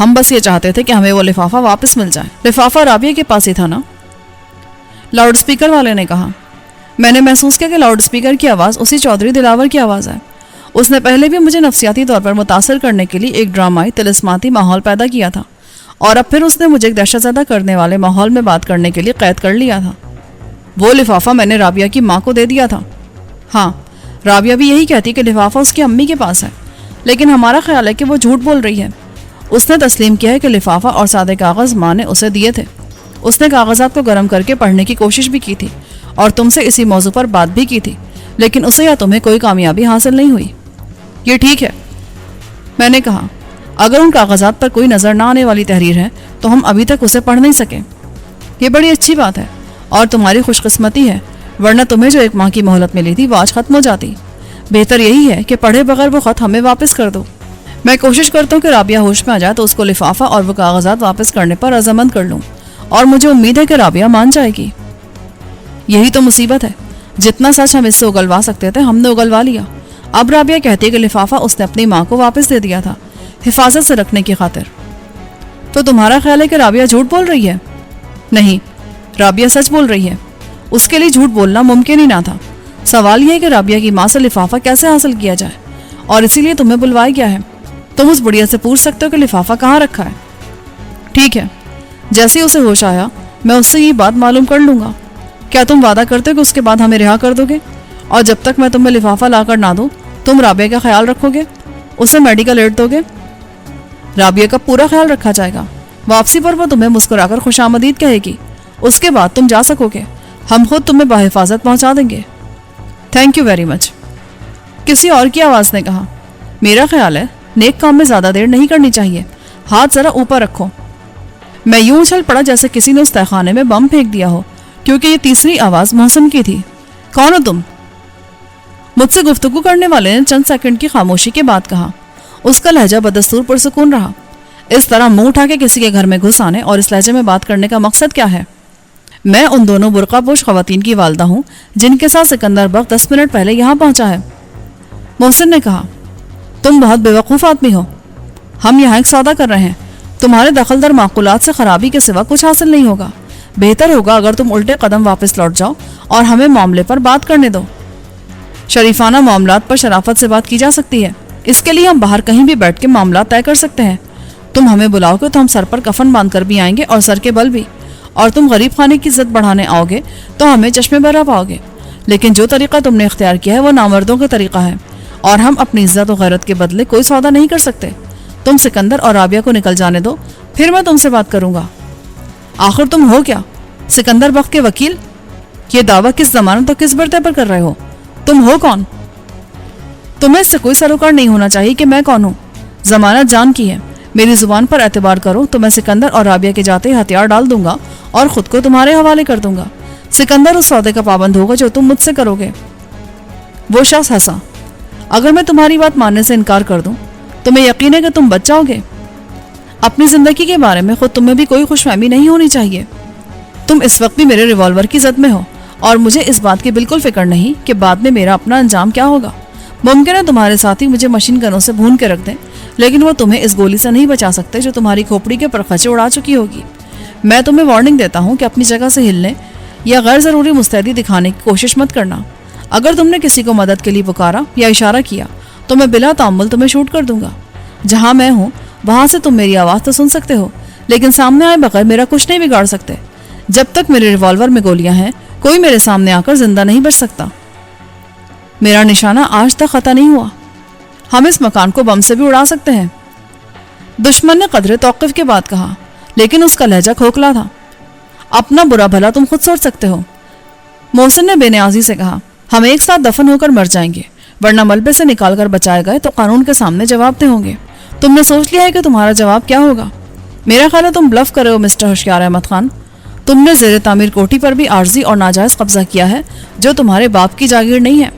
ہم بس یہ چاہتے تھے کہ ہمیں وہ لفافہ واپس مل جائے۔ لفافہ رابعہ کے پاس ہی تھا نا؟ لاؤڈ اسپیکر والے نے کہا۔ میں نے محسوس کیا کہ لاؤڈ اسپیکر کی آواز اسی چودھری دلاور کی آواز ہے۔ اس نے پہلے بھی مجھے نفسیاتی طور پر متاثر کرنے کے لیے ایک ڈرامائی طلسماتی ماحول پیدا کیا تھا، اور اب پھر اس نے مجھے ایک دہشت زدہ کرنے والے ماحول میں بات کرنے کے لیے قید کر لیا تھا۔ وہ لفافہ میں نے رابعہ کی ماں کو دے دیا تھا۔ ہاں، رابعہ بھی یہی کہتی کہ لفافہ اس کی امی کے پاس ہے، لیکن ہمارا خیال ہے کہ وہ جھوٹ بول رہی ہے۔ اس نے تسلیم کیا ہے کہ لفافہ اور سادے کاغذ ماں نے اسے دیے تھے۔ اس نے کاغذات کو گرم کر کے پڑھنے کی کوشش بھی کی تھی اور تم سے اسی موضوع پر بات بھی کی تھی، لیکن اسے یا تمہیں کوئی کامیابی حاصل نہیں ہوئی۔ یہ ٹھیک ہے، میں نے کہا۔ اگر ان کاغذات پر کوئی نظر نہ آنے والی تحریر ہے تو ہم ابھی تک اسے پڑھ نہیں سکے۔ یہ بڑی اچھی بات ہے اور تمہاری خوش قسمتی ہے، ورنہ تمہیں جو ایک ماہ کی مہلت ملی تھی وہ آج ختم ہو جاتی۔ بہتر یہی ہے کہ پڑھے بغیر وہ خط ہمیں واپس کر دو۔ میں کوشش کرتا ہوں کہ رابعہ ہوش میں آ جائے تو اس کو لفافہ اور وہ کاغذات واپس کرنے پر رضامند کر لوں، اور مجھے امید ہے کہ رابعہ مان جائے گی۔ یہی تو مصیبت ہے، جتنا سچ ہم اس سے اگلوا سکتے تھے ہم نے اگلوا لیا۔ اب رابعہ کہتی ہے کہ لفافہ اس نے اپنی ماں کو واپس دے دیا تھا، حفاظت سے رکھنے کی خاطر۔ تو تمہارا خیال ہے کہ رابعہ جھوٹ بول رہی ہے؟ نہیں، رابعہ سچ بول رہی ہے۔ اس کے لیے جھوٹ بولنا ممکن ہی نہ تھا۔ سوال یہ ہے کہ رابعہ کی ماں سے لفافہ کیسے حاصل کیا جائے، اور اسی لیے تمہیں بلوایا گیا ہے۔ تم اس بڑھیا سے پوچھ سکتے ہو کہ لفافہ کہاں رکھا ہے۔ ٹھیک ہے، جیسے ہی اسے ہوش آیا میں اس سے یہ بات معلوم کر لوں گا۔ کیا تم وعدہ کرتے ہو کہ اس کے بعد ہمیں رہا کر دو گے، اور جب تک میں تمہیں لفافہ لا کر نہ دوں تم رابعہ کا خیال رکھو گے، اسے میڈیکل ایڈ دو گے؟ رابعہ کا پورا خیال رکھا جائے گا۔ واپسی پر وہ تمہیں مسکرا کر خوش آمدید کہے گی، اس کے بعد تم جا سکو گے۔ ہم خود تمہیں بحفاظت پہنچا دیں گے۔ تھینک یو ویری مچ، کسی اور کی آواز نے کہا۔ میرا خیال ہے نیک کام میں زیادہ دیر نہیں کرنی چاہیے، ہاتھ ذرا اوپر رکھو۔ میں یوں اچھل پڑا جیسے کسی نے اس تہخانے میں بم پھینک دیا ہو، کیونکہ یہ تیسری آواز محسن کی تھی۔ کون ہو تم؟ مجھ سے گفتگو کرنے والے نے چند سیکنڈ کی خاموشی کے بعد کہا۔ اس کا لہجہ بدستور پرسکون رہا۔ اس طرح منہ اٹھا کے کسی کے گھر میں گھس آنے اور اس لہجے میں بات کرنے کا مقصد کیا ہے؟ میں ان دونوں برقع پوش خواتین کی والدہ ہوں جن کے ساتھ سکندر بخت 10 منٹ پہلے یہاں پہنچا ہے۔ محسن نے کہا، تم بہت بے وقوف آدمی ہو۔ ہم یہاں ایک سودا کر رہے ہیں، تمہارے دخل در معقولات سے خرابی کے سوا کچھ حاصل نہیں ہوگا۔ بہتر ہوگا اگر تم الٹے قدم واپس لوٹ جاؤ اور ہمیں معاملے پر بات کرنے دو۔ شریفانہ معاملات پر شرافت سے بات کی جا سکتی ہے، اس کے لیے ہم باہر کہیں بھی بیٹھ کے معاملات طے کر سکتے ہیں۔ تم ہمیں بلاؤ گے تو ہم سر پر کفن باندھ کر بھی آئیں گے اور سر کے بل بھی، اور تم غریب خانے کی عزت بڑھانے آؤ گے تو ہمیں چشمے برا پاؤ گے۔ لیکن جو طریقہ تم نے اختیار کیا ہے وہ نامردوں کا طریقہ ہے، اور ہم اپنی عزت و غیرت کے بدلے کوئی سودا نہیں کر سکتے۔ تم سکندر اور رابعہ کو نکل جانے دو، پھر میں تم سے بات کروں گا۔ آخر تم ہو کیا؟ سکندر بخت کے وکیل؟ یہ دعویٰ کس ضمانت اور کس برتے پر کر رہے ہو؟ تم ہو کون؟ تمہیں اس سے کوئی سروکار نہیں ہونا چاہیے کہ میں کون ہوں۔ ضمانت جان کی ہے، میری زبان پر اعتبار کرو تو میں سکندر اور رابعہ کے جاتے ہتھیار ڈال دوں گا اور خود کو تمہارے حوالے کر دوں گا۔ سکندر اس سودے کا پابند ہوگا جو تم مجھ سے کرو گے۔ وہ شخص ہنسا۔ اگر میں تمہاری بات ماننے سے انکار کر دوں تمہیں یقین ہے کہ تم بچ جاؤ گے؟ اپنی زندگی کے بارے میں خود تمہیں بھی کوئی خوش فہمی نہیں ہونی چاہیے۔ تم اس وقت بھی میرے ریوالور کی زد میں ہو اور مجھے اس بات کی بالکل فکر نہیں کہ بعد میں میرا اپنا انجام کیا ہوگا۔ ممکن ہے تمہارے ساتھی مجھے مشین گنوں سے بھون کے رکھ دیں، لیکن وہ تمہیں اس گولی سے نہیں بچا سکتے جو تمہاری کھوپڑی کے پرخچے اڑا چکی ہوگی۔ میں تمہیں وارننگ دیتا ہوں کہ اپنی جگہ سے ہلنے یا غیر ضروری مستعدی دکھانے کی کوشش مت کرنا۔ اگر تم نے کسی کو مدد کے لیے پکارا یا اشارہ کیا تو میں بلا تعمل تمہیں شوٹ کر دوں گا۔ جہاں میں ہوں وہاں سے تم میری آواز تو سن سکتے ہو، لیکن سامنے آئے بغیر میرا کچھ نہیں بگاڑ سکتے۔ جب تک میرے ریوالور میں گولیاں ہیں کوئی میرے سامنے آ کر زندہ نہیں بچ سکتا۔ میرا نشانہ آج تک خطا نہیں ہوا۔ ہم اس مکان کو بم سے بھی اڑا سکتے ہیں۔ دشمن نے قدرے توقف کے بعد کہا، لیکن اس کا لہجہ کھوکھلا تھا۔ اپنا برا بھلا تم خود سوچ سکتے ہو، محسن نے بے نیازی سے کہا۔ ہم ایک ساتھ دفن ہو کر مر جائیں گے، ورنہ ملبے سے نکال کر بچائے گئے تو قانون کے سامنے جواب دہ ہوں گے۔ تم نے سوچ لیا ہے کہ تمہارا جواب کیا ہوگا؟ میرا خیال ہے تم بلف کر رہے ہو مسٹر ہوشیار احمد خان۔ تم نے زیر تعمیر کوٹھی پر بھی عارضی اور ناجائز قبضہ کیا ہے جو تمہارے باپ کی جاگیر نہیں ہے۔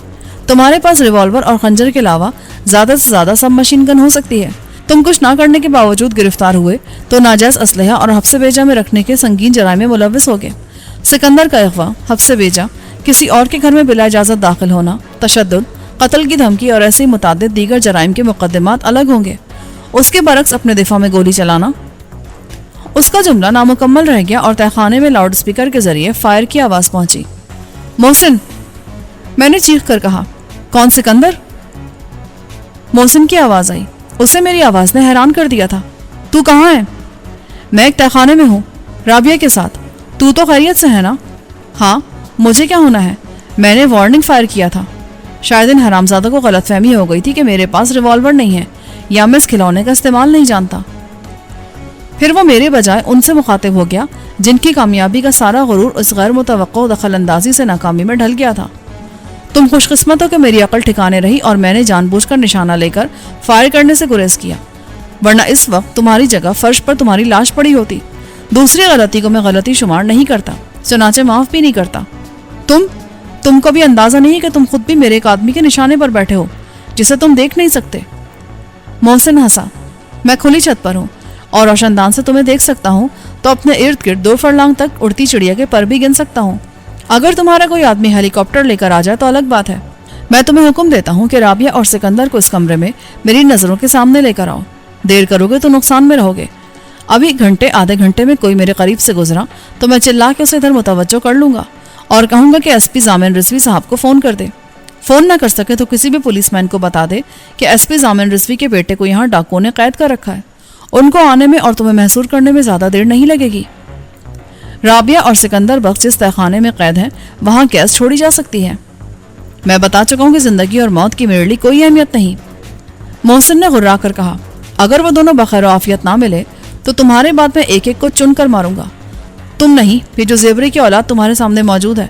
تمہارے پاس ریوالور اور خنجر کے علاوہ زیادہ سے زیادہ سب مشین گن ہو سکتی ہے۔ تم کچھ نہ کرنے کے باوجود گرفتار ہوئے تو ناجائز اسلحہ اور حبس بیجا میں رکھنے کے سنگین جرائم میں ملوث ہوگے۔ سکندر کا اغوا، حبس بیجا، کسی اور کے گھر میں بلا اجازت داخل ہونا، تشدد، قتل کی دھمکی اور ایسے متعدد دیگر جرائم کے مقدمات الگ ہوں گے۔ اس کے برعکس اپنے دفاع میں گولی چلانا؟ اس کا جملہ نامکمل رہ گیا اور تہخانے میں لاؤڈ سپیکر کے ذریعے فائر کی آواز پہنچی۔ محسن، میں نے چیخ کر کہا۔ کون؟ سکندر؟ محسن کی آواز آئی۔ اسے میری آواز نے حیران کر دیا تھا۔ تو کہاں ہے؟ میں ایک تہخانے میں ہوں، رابعہ کے ساتھ۔ تو خیریت سے ہے نا؟ ہاں، مجھے کیا ہونا ہے؟ میں نے وارننگ فائر کیا تھا۔ شاید ان حرامزادوں کو غلط فہمی ہو گئی تھی کہ میرے پاس ریوالور نہیں ہے یا میں اس کھلونے کا استعمال نہیں جانتا۔ پھر وہ میرے بجائے ان سے مخاطب ہو گیا جن کی کامیابی کا سارا غرور اس غیر متوقع دخل اندازی سے ناکامی میں ڈھل گیا تھا۔ تم خوش قسمت ہو کہ میری عقل ٹھکانے رہی اور میں نے جان بوجھ کر نشانہ لے کر فائر کرنے سے گریز کیا، ورنہ اس وقت تمہاری جگہ فرش پر تمہاری لاش پڑی ہوتی۔ دوسری غلطی کو میں غلطی شمار نہیں کرتا، چنانچہ معاف بھی نہیں کرتا۔ تم کو بھی اندازہ نہیں کہ تم خود بھی میرے ایک آدمی کے نشانے پر بیٹھے ہو جسے تم دیکھ نہیں سکتے۔ محسن ہنسا۔ میں کھلی چھت پر ہوں اور روشن دان سے تمہیں دیکھ سکتا ہوں تو اپنے ارد گرد 2 فرلانگ تک اڑتی چڑیا کے پر بھی گن سکتا ہوں۔ اگر تمہارا کوئی آدمی ہیلی کاپٹر لے کر آ جائے تو الگ بات ہے۔ میں تمہیں حکم دیتا ہوں کہ رابعہ اور سکندر کو اس کمرے میں میری نظروں کے سامنے لے کر آؤ۔ دیر کرو گے تو نقصان میں رہو گے۔ ابھی آدھے گھنٹے میں کوئی میرے قریب سے گزرا تو میں چلا کے اسے ادھر متوجہ کر لوں گا اور کہوں گا کہ ایس پی ضامن رضوی صاحب کو فون کر دے۔ فون نہ کر سکے تو کسی بھی پولیس مین کو بتا دے کہ ایس پی ضامن رضوی کے بیٹے کو یہاں ڈاکوؤں نے قید کر رکھا ہے۔ ان کو آنے میں اور تمہیں محصور کرنے میں زیادہ دیر نہیں لگے گی۔ رابعہ اور سکندر بخش جس تہخانے میں قید ہیں وہاں کیس چھوڑی جا سکتی ہے۔ میں بتا چکا ہوں کہ زندگی اور موت کی میرے لیے کوئی اہمیت نہیں۔ محسن نے غرا کر کہا۔ اگر وہ دونوں بخیر و عافیت نہ ملے تو تمہارے بعد میں ایک ایک کو چن کر ماروں گا۔ تم نہیں، پھر جو زیبری کی اولاد تمہارے سامنے موجود ہے،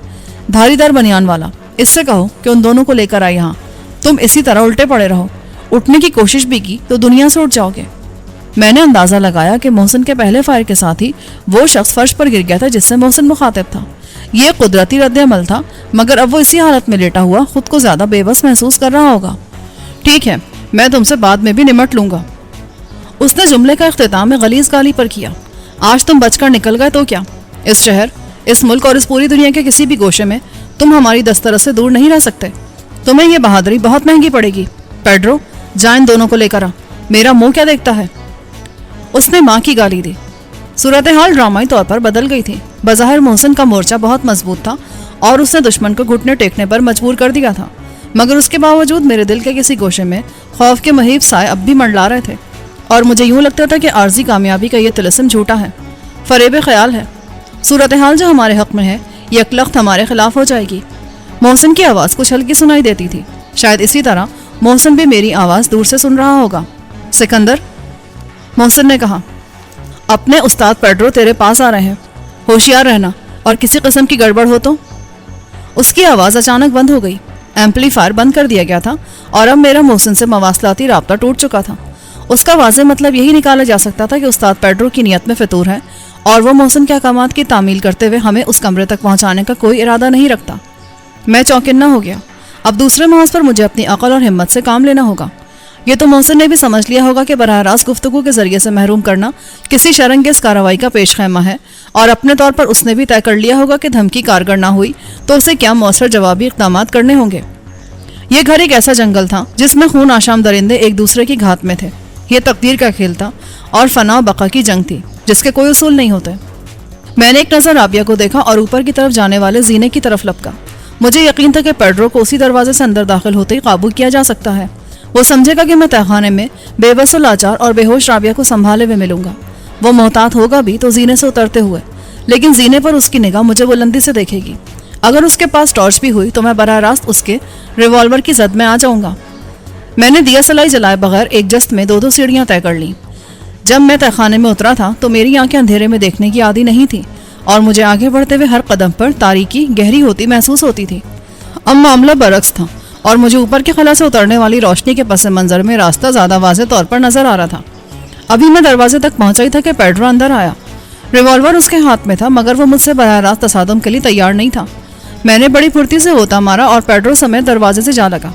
دھاری دار بنیان والا، اس سے کہو کہ ان دونوں کو لے کر آئے یہاں۔ تم اسی طرح الٹے پڑے رہو، اٹھنے کی کوشش بھی کی تو دنیا سے اٹھ جاؤ گے۔ میں نے اندازہ لگایا کہ محسن کے پہلے فائر کے ساتھ ہی وہ شخص فرش پر گر گیا تھا جس سے محسن مخاطب تھا۔ یہ قدرتی رد عمل تھا، مگر اب وہ اسی حالت میں لیٹا ہوا خود کو زیادہ بے بس محسوس کر رہا ہوگا۔ ٹھیک ہے، میں تم سے بعد میں بھی نمٹ لوں گا۔ اس نے جملے کا اختتام غلیظ گالی پر کیا۔ آج تم بچ کر نکل گئے تو کیا؟ اس شہر، اس ملک اور اس پوری دنیا کے کسی بھی گوشے میں تم ہماری دسترس سے دور نہیں رہ سکتے۔ تمہیں یہ بہادری بہت مہنگی پڑے گی۔ پیڈرو، جا ان دونوں کو لے کر آ۔ میرا منہ کیا دیکھتا ہے؟ اس نے ماں کی گالی دی۔ صورتحال ڈرامائی طور پر بدل گئی تھی۔ بظاہر محسن کا مورچہ بہت مضبوط تھا اور اس نے دشمن کو گھٹنے ٹیکنے پر مجبور کر دیا تھا، مگر اس کے باوجود میرے دل کے کسی گوشے میں خوف کے مہیب سائے اب بھی منڈلا رہے تھے اور مجھے یوں لگتا تھا کہ عارضی کامیابی کا یہ طلسم جھوٹا ہے، فریب خیال ہے۔ صورتحال جو ہمارے حق میں ہے یکلخت ہمارے خلاف ہو جائے گی۔ محسن کی آواز کچھ ہلکی سنائی دیتی تھی، شاید اسی طرح محسن بھی میری آواز دور سے سن رہا ہوگا۔ سکندر، محسن نے کہا، اپنے استاد پیڈرو تیرے پاس آ رہے ہیں، ہوشیار رہنا، اور کسی قسم کی گڑبڑ ہو تو۔ اس کی آواز اچانک بند ہو گئی۔ ایمپلی فائر بند کر دیا گیا تھا اور اب میرا محسن سے مواصلاتی رابطہ ٹوٹ چکا تھا۔ اس کا واضح مطلب یہی نکالا جا سکتا تھا کہ استاد پیڈرو کی نیت میں فطور ہے اور وہ محسن کے احکامات کی تعمیل کرتے ہوئے ہمیں اس کمرے تک پہنچانے کا کوئی ارادہ نہیں رکھتا۔ میں چوکنا ہو گیا۔ اب دوسرے محاذ پر مجھے اپنی عقل اور ہمت سے کام لینا ہوگا۔ یہ تو محسن نے بھی سمجھ لیا ہوگا کہ براہ راست گفتگو کے ذریعے سے محروم کرنا کسی شرنگیز کارروائی کا پیش خیمہ ہے، اور اپنے طور پر اس نے بھی طے کر لیا ہوگا کہ دھمکی کارگر نہ ہوئی تو اسے کیا مؤثر جوابی اقدامات کرنے ہوں گے۔ یہ گھر ایک ایسا جنگل تھا جس میں خون آشام درندے ایک دوسرے کی گھات میں تھے۔ یہ تقدیر کا کھیل تھا اور فنا و بقا کی جنگ تھی جس کے کوئی اصول نہیں ہوتے۔ میں نے ایک نظر رابعہ کو دیکھا اور اوپر کی طرف جانے والے زینے کی طرف لپکا۔ مجھے یقین تھا کہ پیڈرو کو اسی دروازے سے اندر داخل ہوتے ہی قابو کیا جا سکتا ہے۔ وہ سمجھے گا کہ میں تہخانے میں بے بس و لاچار اور بے ہوش رابعہ کو سنبھالے ہوئے ملوں گا۔ وہ محتاط ہوگا بھی تو زینے سے اترتے ہوئے، لیکن زینے پر اس کی نگاہ مجھے بلندی سے دیکھے گی۔ اگر اس کے پاس ٹارچ بھی ہوئی تو میں براہ راست اس کے ریوالور کی زد میں آ جاؤں گا۔ میں نے دیا سلائی جلائے بغیر ایک جست میں 2 سیڑھیاں طے کر لیں۔ جب میں تہخانے میں اترا تھا تو میری آنکھیں اندھیرے میں دیکھنے کی عادی نہیں تھی اور مجھے آگے بڑھتے ہوئے ہر قدم پر تاریکی گہری ہوتی محسوس ہوتی تھی۔ اب معاملہ برعکس تھا اور مجھے اوپر کے خلا سے اترنے والی روشنی کے پس منظر میں راستہ زیادہ واضح طور پر نظر آ رہا تھا۔ ابھی میں دروازے تک پہنچا ہی تھا کہ پیڈرو اندر آیا۔ ریوالور اس کے ہاتھ میں تھا مگر وہ مجھ سے براہ راست تصادم کے لیے تیار نہیں تھا۔ میں نے بڑی پھرتی سے ہوتا مارا اور پیڈرو سمیت دروازے سے جا لگا۔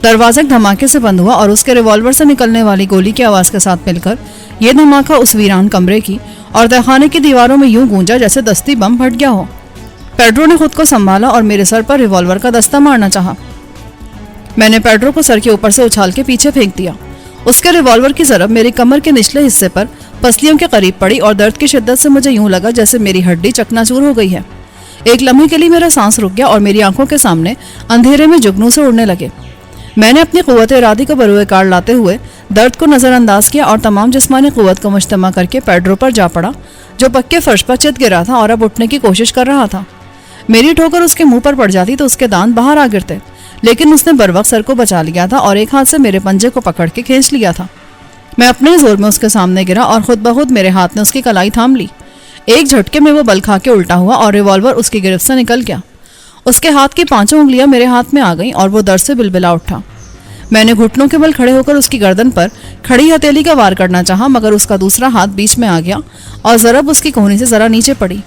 دروازہ دھماکے سے بند ہوا اور اس کے ریوالور سے نکلنے والی گولی کی آواز کے ساتھ مل کر یہ دھماکہ اس ویران کمرے کی اور تہخانے کی دیواروں میں یوں گونجا جیسے دستی بم پھٹ گیا ہو۔ پیڈرو نے خود کو سنبھالا اور میرے سر پر ریوالور کا دستہ مارنا چاہا۔ میں نے پیڈرو کو سر کے اوپر سے اچھال کے پیچھے پھینک دیا۔ اس کے ریوالور کی ضرب میری کمر کے نچلے حصے پر پسلیوں کے قریب پڑی اور درد کی شدت سے مجھے یوں لگا جیسے میری ہڈی چکناچور ہو گئی ہے۔ ایک لمحے کے لیے میرا سانس رک گیا اور میری آنکھوں کے سامنے اندھیرے میں جگنوں سے اڑنے لگے۔ میں نے اپنی قوت ارادی کو بروئے کار لاتے ہوئے درد کو نظر انداز کیا اور تمام جسمانی قوت کو مجتمع کر کے پیڈرو پر جا پڑا، جو پکے فرش پر چت گرا تھا اور اب اٹھنے کی کوشش کر رہا تھا۔ میری ٹھوکر اس کے منہ پر پڑ جاتی تو اس کے دانت باہر آ گرتے، لیکن اس نے بروقت سر کو بچا لیا تھا اور ایک ہاتھ سے میرے پنجے کو پکڑ کے کھینچ لیا تھا۔ میں اپنے زور میں اس کے سامنے گرا اور خود بخود میرے ہاتھ نے اس کی کلائی تھام لی۔ ایک جھٹکے میں وہ بل کھا کے الٹا ہوا اور ریوالور اس کی گرفت سے نکل گیا۔ اس کے ہاتھ کی 5 انگلیاں میرے ہاتھ میں آ گئیں اور وہ درد سے بلبلا اٹھا۔ میں نے گھٹنوں کے بل کھڑے ہو کر اس کی گردن پر کھڑی ہتھیلی کا وار کرنا چاہا، مگر اس کا دوسرا ہاتھ بیچ میں آ گیا اور ضرب اس کی کہنی سے ذرا نیچے پڑی۔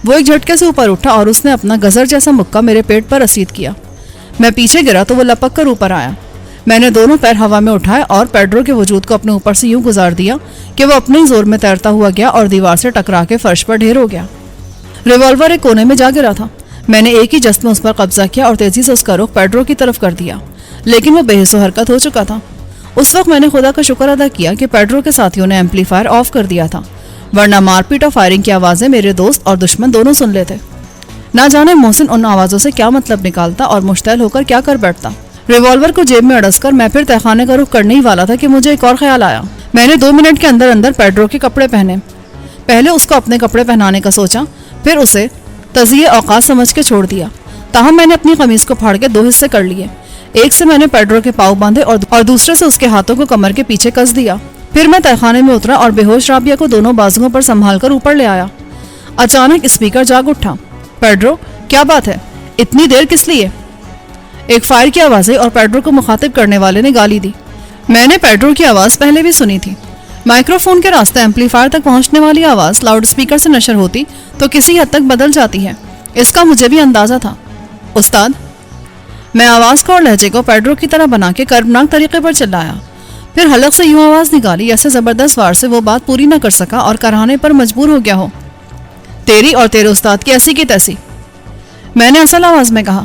وہ ایک جھٹکے سے اوپر اٹھا اور اس نے اپنا گزر جیسا مکہ میرے پیٹ پر رسید کیا۔ میں پیچھے گرا تو وہ لپک کر اوپر آیا۔ میں نے دونوں پیر ہوا میں اٹھائے اور پیڈرو کے وجود کو اپنے اوپر سے یوں گزار دیا کہ وہ اپنے زور میں تیرتا ہوا گیا اور دیوار سے ٹکرا کے فرش پر ڈھیر ہو گیا۔ ریوالور ایک کونے میں جا گرا تھا۔ میں نے ایک ہی جست میں اس پر قبضہ کیا اور تیزی سے اس کا رخ پیڈرو کی طرف کر دیا، لیکن وہ بے حس و حرکت ہو چکا تھا۔ اس وقت میں نے خدا کا شکر ادا کیا کہ پیڈرو کے ساتھیوں نے ایمپلیفائر آف کر دیا تھا، ورنہ مار پیٹ اور فائرنگ کی آوازیں میرے دوست اور دشمن دونوں سن لیتے۔ نہ جانے محسن ان آوازوں سے کیا مطلب نکالتا اور مشتعل ہو کر کیا کر بیٹھتا۔ ریوالور کو جیب میں اڑس کر میں پھر تہخانے کا رخ کرنے ہی والا تھا کہ مجھے ایک اور خیال آیا۔ میں نے 2 منٹ کے اندر اندر پیڈرو کے کپڑے پہنے۔ پہلے اس کو اپنے کپڑے پہنانے کا سوچا، پھر اسے تزیے اوقات سمجھ کے چھوڑ دیا۔ تاہم میں نے اپنی قمیض کو پھاڑ کے 2 حصے کر لیے۔ ایک سے میں نے پیڈرو کے پاؤں باندھے اور دوسرے سے اس کے ہاتھوں کو کمر کے پیچھے کس دیا۔ پھر میں تہخانے میں اترا اور بے ہوش رابعہ کو دونوں بازوؤں پر سنبھال کر اوپر لے آیا۔ اچانک اسپیکر جاگ اٹھا۔ پیڈرو، کیا بات ہے؟ اتنی دیر کس لیے؟ ایک فائر کی آواز آئی اور پیڈرو کو مخاطب کرنے والے نے گالی دی۔ میں نے پیڈرو کی آواز پہلے بھی سنی تھی۔ مائکرو فون کے راستے ایمپلیفائر تک پہنچنے والی آواز لاؤڈ اسپیکر سے نشر ہوتی تو کسی حد تک بدل جاتی ہے، اس کا مجھے بھی اندازہ تھا۔ استاد، میں آواز کو اور لہجے کو پیڈرو کی طرح بنا کے کربناک طریقے پر چلایا، پھر حلق سے یوں آواز نکالی جیسے زبردست وار سے وہ بات پوری نہ کر سکا اور کرانے پر مجبور ہو گیا ہو۔ تیری اور تیرے استاد کی ایسی کی تیسی۔ میں نے اصل آواز میں کہا،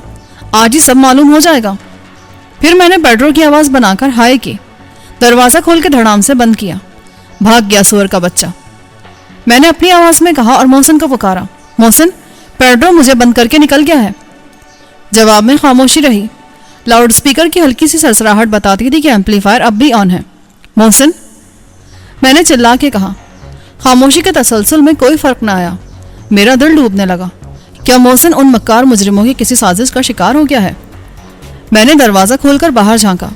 آج ہی سب معلوم ہو جائے گا۔ پھر میں نے پیڈرو کی آواز بنا کر ہائے کی۔ دروازہ کھول کے دھڑام سے بند کیا۔ بھاگ گیا سور کا بچہ، میں نے اپنی آواز میں کہا اور محسن کو پکارا، محسن، پیڈرو مجھے بند کر کے نکل گیا ہے۔ جواب میں خاموشی رہی۔ لاؤڈ اسپیکر کی ہلکی سی سرسراہٹ بتاتی تھی کہ ایمپلیفائر اب بھی آن ہے۔ محسن، میں نے چلا کے کہا۔ خاموشی کے تسلسل میں کوئی فرق نہ آیا۔ میرا دل ڈوبنے لگا۔ کیا محسن ان مکار مجرموں کی کسی سازش کا شکار ہو گیا ہے؟ میں نے دروازہ کھول کر باہر جھانکا۔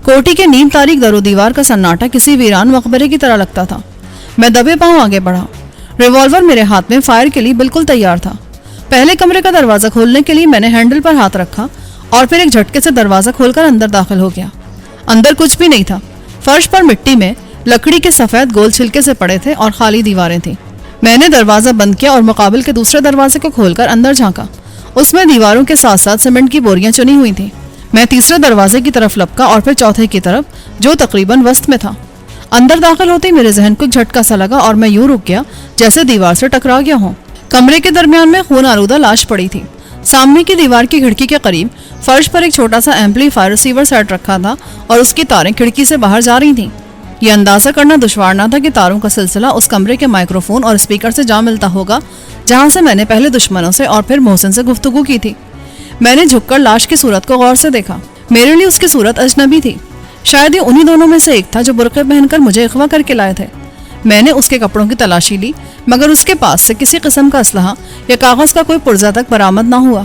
کوٹھی کے نیم تاریک در و دیوار کا سناٹا کسی ویران مقبرے کی طرح لگتا تھا۔ میں دبے پاؤں آگے بڑھا۔ ریوالور میرے ہاتھ میں فائر کے لیے بالکل تیار تھا۔ پہلے کمرے کا دروازہ کھولنے کے لیے میں نے ہینڈل پر ہاتھ رکھا اور پھر ایک جھٹکے سے دروازہ کھول کر اندر داخل ہو گیا۔ اندر کچھ بھی نہیں تھا۔ فرش پر مٹی میں لکڑی کے سفید گول چھلکے سے پڑے تھے اور خالی دیواریں تھیں۔ میں نے دروازہ بند کیا اور مقابل کے دوسرے دروازے کو کھول کر اندر جھانکا۔ اس میں دیواروں کے ساتھ ساتھ سیمنٹ کی بوریاں چنی ہوئی تھیں۔ میں تیسرے دروازے کی طرف لپکا اور پھر چوتھے کی طرف، جو تقریباً وسط میں تھا۔ اندر داخل ہوتے ہی میرے ذہن کو ایک جھٹکا سا لگا اور میں یوں رک گیا جیسے دیوار سے ٹکرا گیا ہوں۔ کمرے کے درمیان میں خون آلودہ لاش پڑی تھی۔ سامنے کی دیوار کی کھڑکی کے قریب فرش پر ایک چھوٹا سا ایمپلیفائر ریسیور سیٹ رکھا تھا اور اس کی تاریں کھڑکی سے باہر جا رہی تھیں۔ یہ اندازہ کرنا دشوار نہ تھا کہ تاروں کا سلسلہ اس کمرے کے مائکرو فون اور اسپیکر سے جا ملتا ہوگا جہاں سے میں نے پہلے دشمنوں سے اور پھر محسن سے گفتگو کی تھی۔ میں نے جھک کر لاش کی صورت کو غور سے دیکھا۔ میرے لیے اس کی صورت اجنبی تھی۔ شاید یہ انہی دونوں میں سے ایک تھا جو برقعے پہن کر مجھے اغوا کر کے لائے تھے۔ میں نے اس کے کپڑوں کی تلاشی لی، مگر اس کے پاس سے کسی قسم کا اسلحہ یا کاغذ کا کوئی پرزہ تک برآمد نہ ہوا۔